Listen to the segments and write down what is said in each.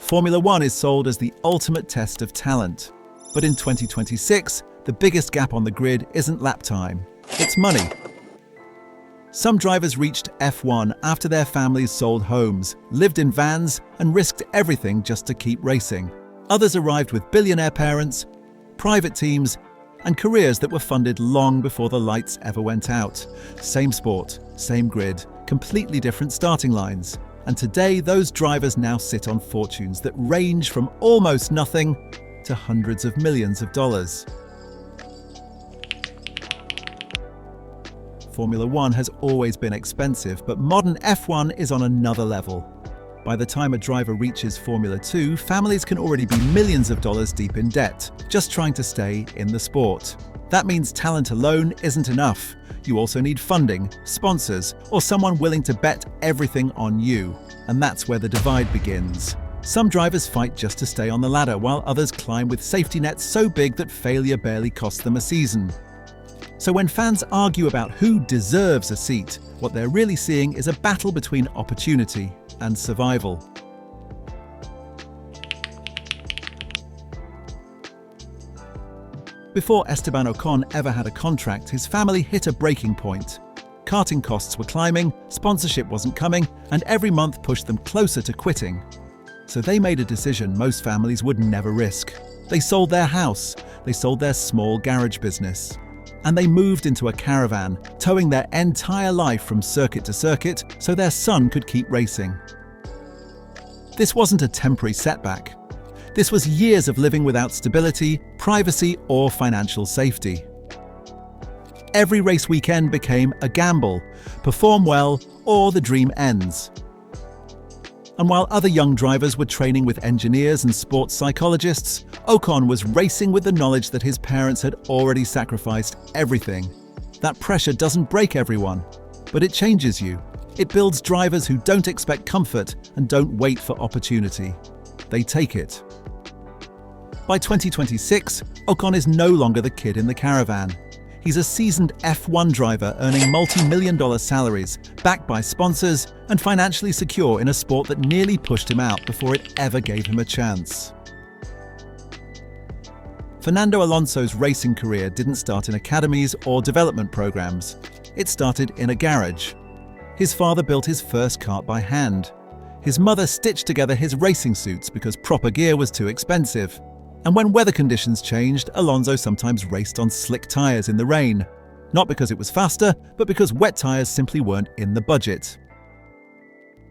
Formula One is sold as the ultimate test of talent. But in 2026, the biggest gap on the grid isn't lap time, it's money. Some drivers reached F1 after their families sold homes, lived in vans, and risked everything just to keep racing. Others arrived with billionaire parents, private teams, and careers that were funded long before the lights ever went out. Same sport, same grid, completely different starting lines. And today, those drivers now sit on fortunes that range from almost nothing to hundreds of millions of dollars. Formula One has always been expensive, but modern F1 is on another level. By the time a driver reaches Formula 2, families can already be millions of dollars deep in debt, just trying to stay in the sport. That means talent alone isn't enough. You also need funding, sponsors, or someone willing to bet everything on you. And that's where the divide begins. Some drivers fight just to stay on the ladder, while others climb with safety nets so big that failure barely costs them a season. So when fans argue about who deserves a seat, what they're really seeing is a battle between opportunity and survival. Before Esteban Ocon ever had a contract, his family hit a breaking point. Karting costs were climbing, sponsorship wasn't coming, and every month pushed them closer to quitting. So they made a decision most families would never risk. They sold their house, they sold their small garage business. And they moved into a caravan, towing their entire life from circuit to circuit so their son could keep racing. This wasn't a temporary setback. This was years of living without stability, privacy, or financial safety. Every race weekend became a gamble. Perform well, or the dream ends. And while other young drivers were training with engineers and sports psychologists, Ocon was racing with the knowledge that his parents had already sacrificed everything. That pressure doesn't break everyone, but it changes you. It builds drivers who don't expect comfort and don't wait for opportunity. They take it. By 2026, Ocon is no longer the kid in the caravan. He's a seasoned F1 driver earning multi-million-dollar salaries, backed by sponsors, and financially secure in a sport that nearly pushed him out before it ever gave him a chance. Fernando Alonso's racing career didn't start in academies or development programs. It started in a garage. His father built his first kart by hand. His mother stitched together his racing suits because proper gear was too expensive. And when weather conditions changed, Alonso sometimes raced on slick tyres in the rain. Not because it was faster, but because wet tyres simply weren't in the budget.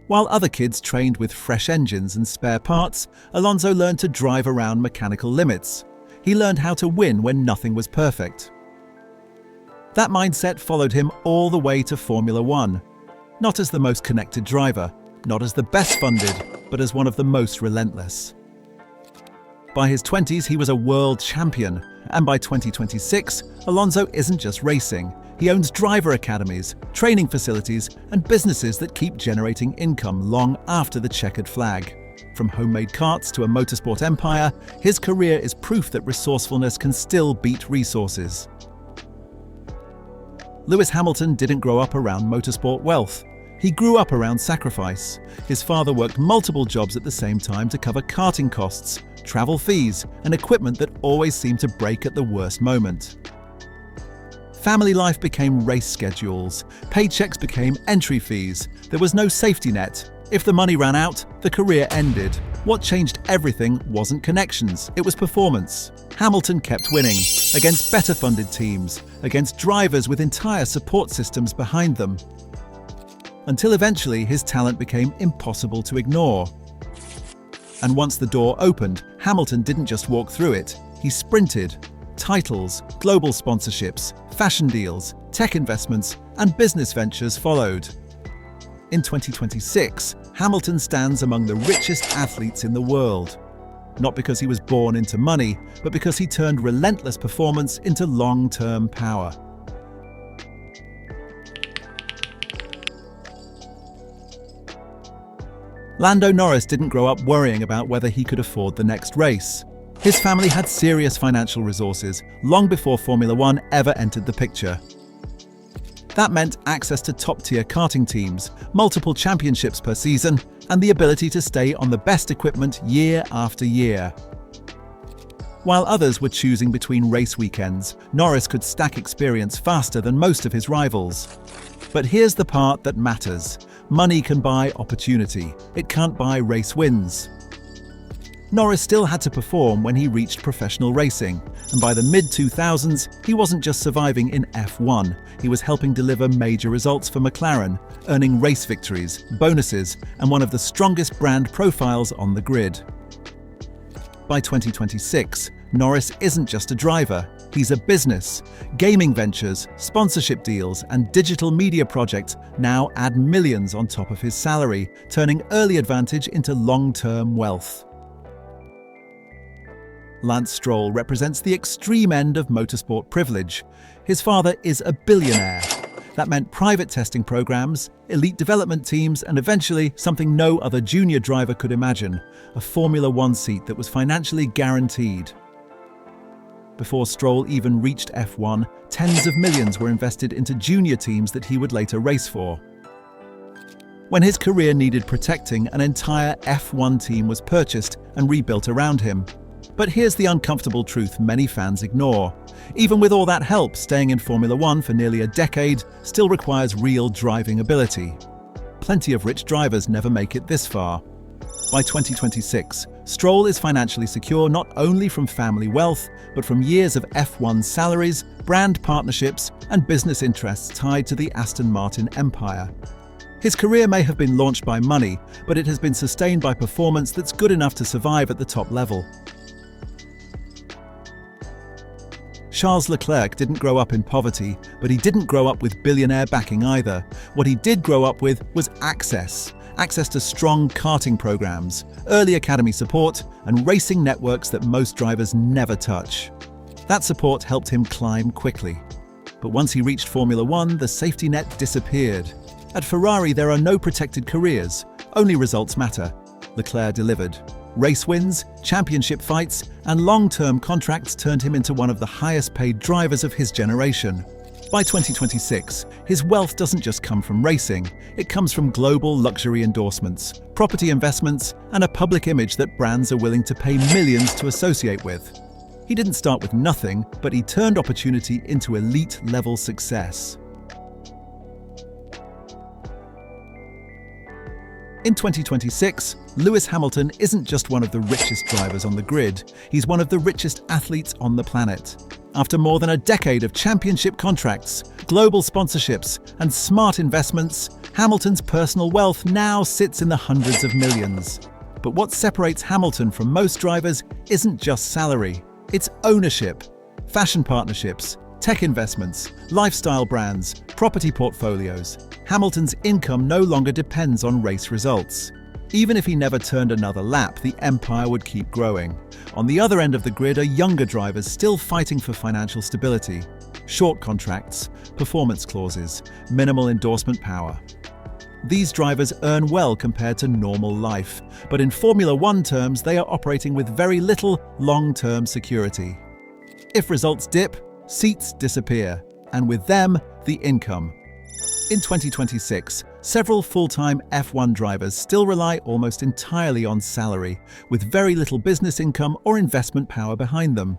While other kids trained with fresh engines and spare parts, Alonso learned to drive around mechanical limits. He learned how to win when nothing was perfect. That mindset followed him all the way to Formula One. Not as the most connected driver, not as the best funded, but as one of the most relentless. By his 20s, he was a world champion, and by 2026, Alonso isn't just racing. He owns driver academies, training facilities, and businesses that keep generating income long after the checkered flag. From homemade karts to a motorsport empire, his career is proof that resourcefulness can still beat resources. Lewis Hamilton didn't grow up around motorsport wealth. He grew up around sacrifice. His father worked multiple jobs at the same time to cover karting costs, travel fees, and equipment that always seemed to break at the worst moment. Family life became race schedules. Paychecks became entry fees. There was no safety net. If the money ran out, the career ended. What changed everything wasn't connections, it was performance. Hamilton kept winning, against better funded teams, against drivers with entire support systems behind them. Until eventually his talent became impossible to ignore. And once the door opened, Hamilton didn't just walk through it, he sprinted. Titles, global sponsorships, fashion deals, tech investments, and business ventures followed. In 2026, Hamilton stands among the richest athletes in the world. Not because he was born into money, but because he turned relentless performance into long-term power. Lando Norris didn't grow up worrying about whether he could afford the next race. His family had serious financial resources long before Formula One ever entered the picture. That meant access to top-tier karting teams, multiple championships per season, and the ability to stay on the best equipment year after year. While others were choosing between race weekends, Norris could stack experience faster than most of his rivals. But here's the part that matters. Money can buy opportunity. It can't buy race wins. Norris still had to perform when he reached professional racing, and by the mid-2000s, he wasn't just surviving in F1, he was helping deliver major results for McLaren, earning race victories, bonuses, and one of the strongest brand profiles on the grid. By 2026, Norris isn't just a driver, he's a business. Gaming ventures, sponsorship deals, and digital media projects now add millions on top of his salary, turning early advantage into long-term wealth. Lance Stroll represents the extreme end of motorsport privilege. His father is a billionaire. That meant private testing programs, elite development teams, and eventually something no other junior driver could imagine, a Formula One seat that was financially guaranteed. Before Stroll even reached F1, tens of millions were invested into junior teams that he would later race for. When his career needed protecting, an entire F1 team was purchased and rebuilt around him. But here's the uncomfortable truth many fans ignore. Even with all that help, staying in Formula One for nearly a decade still requires real driving ability. Plenty of rich drivers never make it this far. By 2026, Stroll is financially secure not only from family wealth, but from years of F1 salaries, brand partnerships, and business interests tied to the Aston Martin empire. His career may have been launched by money, but it has been sustained by performance that's good enough to survive at the top level. Charles Leclerc didn't grow up in poverty, but he didn't grow up with billionaire backing either. What he did grow up with was access to strong karting programs, early academy support, and racing networks that most drivers never touch. That support helped him climb quickly. But once he reached Formula One, the safety net disappeared. At Ferrari, there are no protected careers, only results matter. Leclerc delivered. Race wins, championship fights, and long-term contracts turned him into one of the highest-paid drivers of his generation. By 2026, his wealth doesn't just come from racing, it comes from global luxury endorsements, property investments, and a public image that brands are willing to pay millions to associate with. He didn't start with nothing, but he turned opportunity into elite-level success. In 2026, Lewis Hamilton isn't just one of the richest drivers on the grid, he's one of the richest athletes on the planet. After more than a decade of championship contracts, global sponsorships, and smart investments, Hamilton's personal wealth now sits in the hundreds of millions. But what separates Hamilton from most drivers isn't just salary, it's ownership, fashion partnerships, tech investments, lifestyle brands, property portfolios. Hamilton's income no longer depends on race results. Even if he never turned another lap, the empire would keep growing. On the other end of the grid are younger drivers still fighting for financial stability. Short contracts, performance clauses, minimal endorsement power. These drivers earn well compared to normal life, but in Formula One terms, they are operating with very little long-term security. If results dip, seats disappear, and with them, the income. In 2026, several full-time F1 drivers still rely almost entirely on salary, with very little business income or investment power behind them.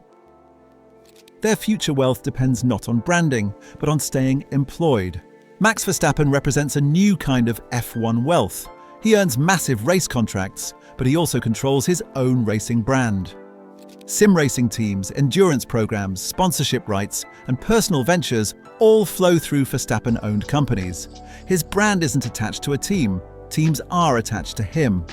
Their future wealth depends not on branding, but on staying employed. Max Verstappen represents a new kind of F1 wealth. He earns massive race contracts, but he also controls his own racing brand. Sim racing teams, endurance programs, sponsorship rights, and personal ventures all flow through Verstappen-owned companies. His brand isn't attached to a team, teams are attached to him.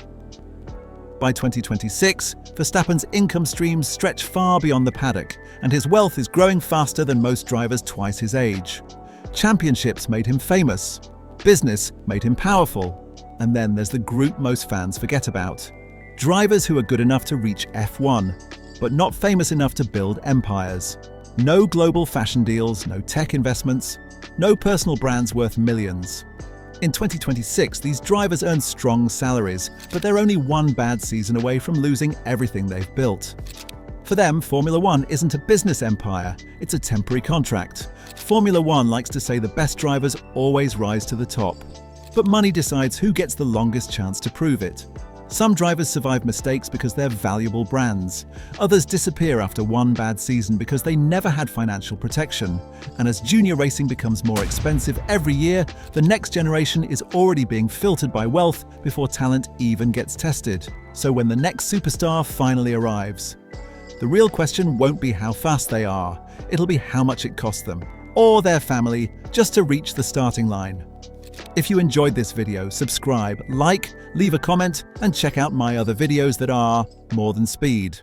By 2026, Verstappen's income streams stretch far beyond the paddock, and his wealth is growing faster than most drivers twice his age. Championships made him famous, business made him powerful, and then there's the group most fans forget about. Drivers who are good enough to reach F1, but not famous enough to build empires. No global fashion deals, no tech investments, no personal brands worth millions. In 2026, these drivers earn strong salaries, but they're only one bad season away from losing everything they've built. For them, Formula One isn't a business empire, it's a temporary contract. Formula One likes to say the best drivers always rise to the top. but money decides who gets the longest chance to prove it. Some drivers survive mistakes because they're valuable brands. Others disappear after one bad season because they never had financial protection. And as junior racing becomes more expensive every year, the next generation is already being filtered by wealth before talent even gets tested. So when the next superstar finally arrives, the real question won't be how fast they are, it'll be how much it costs them, or their family, just to reach the starting line. If you enjoyed this video, subscribe, like, leave a comment, and check out my other videos that are more than speed.